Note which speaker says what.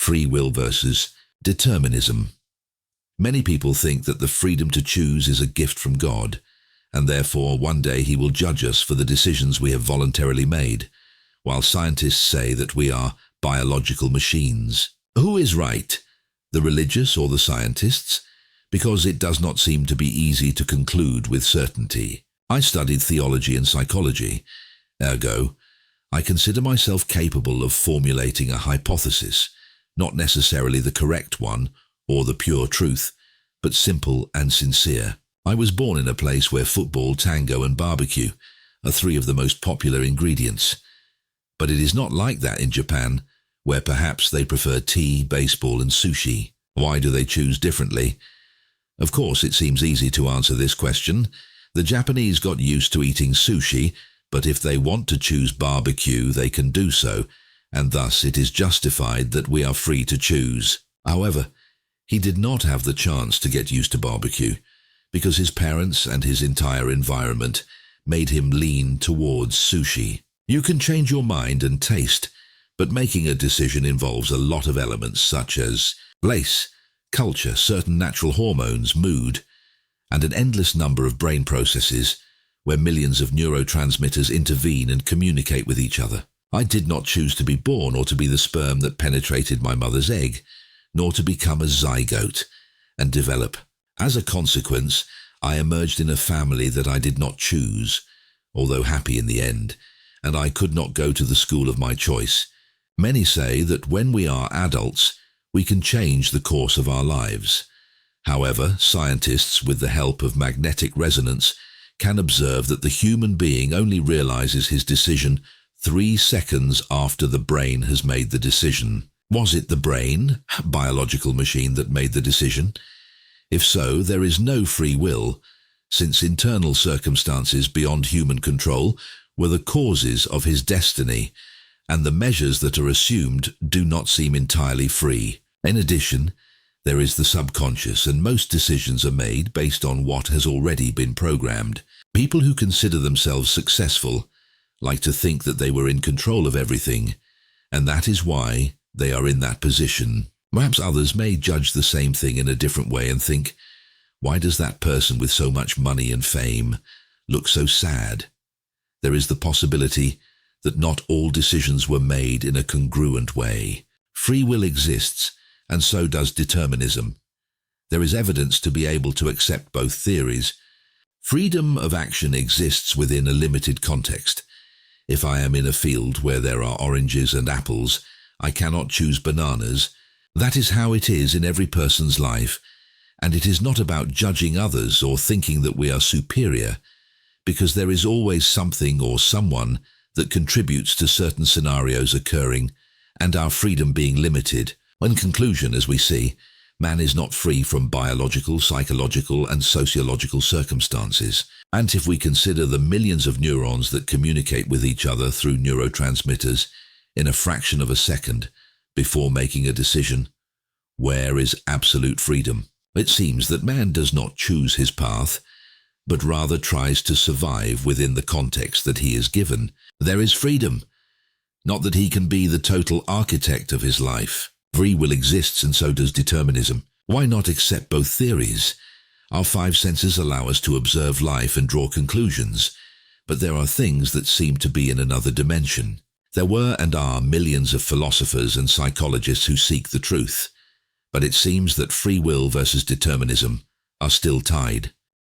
Speaker 1: Free will versus determinism. Many people think that the freedom to choose is a gift from God, and therefore one day he will judge us for the decisions we have voluntarily made, while scientists say that we are biological machines. Who is right, the religious or the scientists? Because it does not seem to be easy to conclude with certainty. I studied theology and psychology. Ergo, I consider myself capable of formulating a hypothesis, not necessarily the correct one or the pure truth, but simple and sincere. I was born in a place where football, tango and barbecue are three of the most popular ingredients. But it is not like that in Japan, where perhaps they prefer tea, baseball and sushi. Why do they choose differently? Of course, it seems easy to answer this question. The Japanese got used to eating sushi, but if they want to choose barbecue, they can do so, and thus it is justified that we are free to choose. However, he did not have the chance to get used to barbecue, because his parents and his entire environment made him lean towards sushi. You can change your mind and taste, but making a decision involves a lot of elements such as place, culture, certain natural hormones, mood, and an endless number of brain processes where millions of neurotransmitters intervene and communicate with each other. I did not choose to be born or to be the sperm that penetrated my mother's egg, nor to become a zygote and develop. As a consequence, I emerged in a family that I did not choose, although happy in the end, and I could not go to the school of my choice. Many say that when we are adults, we can change the course of our lives. However, scientists, with the help of magnetic resonance, can observe that the human being only realizes his decision 3 seconds after the brain has made the decision. Was it the brain, biological machine, that made the decision? If so, there is no free will, since internal circumstances beyond human control were the causes of his destiny, and the measures that are assumed do not seem entirely free. In addition, there is the subconscious, and most decisions are made based on what has already been programmed. People who consider themselves successful like to think that they were in control of everything, and that is why they are in that position. Perhaps others may judge the same thing in a different way and think, why does that person with so much money and fame look so sad? There is the possibility that not all decisions were made in a congruent way. Free will exists, and so does determinism. There is evidence to be able to accept both theories. Freedom of action exists within a limited context. If I am in a field where there are oranges and apples, I cannot choose bananas. That is how it is in every person's life, and it is not about judging others or thinking that we are superior, because there is always something or someone that contributes to certain scenarios occurring and our freedom being limited. In conclusion, as we see, man is not free from biological, psychological and sociological circumstances. And if we consider the millions of neurons that communicate with each other through neurotransmitters in a fraction of a second before making a decision, where is absolute freedom? It seems that man does not choose his path, but rather tries to survive within the context that he is given. There is freedom, not that he can be the total architect of his life. Free will exists, and so does determinism. Why not accept both theories? Our 5 senses allow us to observe life and draw conclusions, but there are things that seem to be in another dimension. There were and are millions of philosophers and psychologists who seek the truth, but it seems that free will versus determinism are still tied.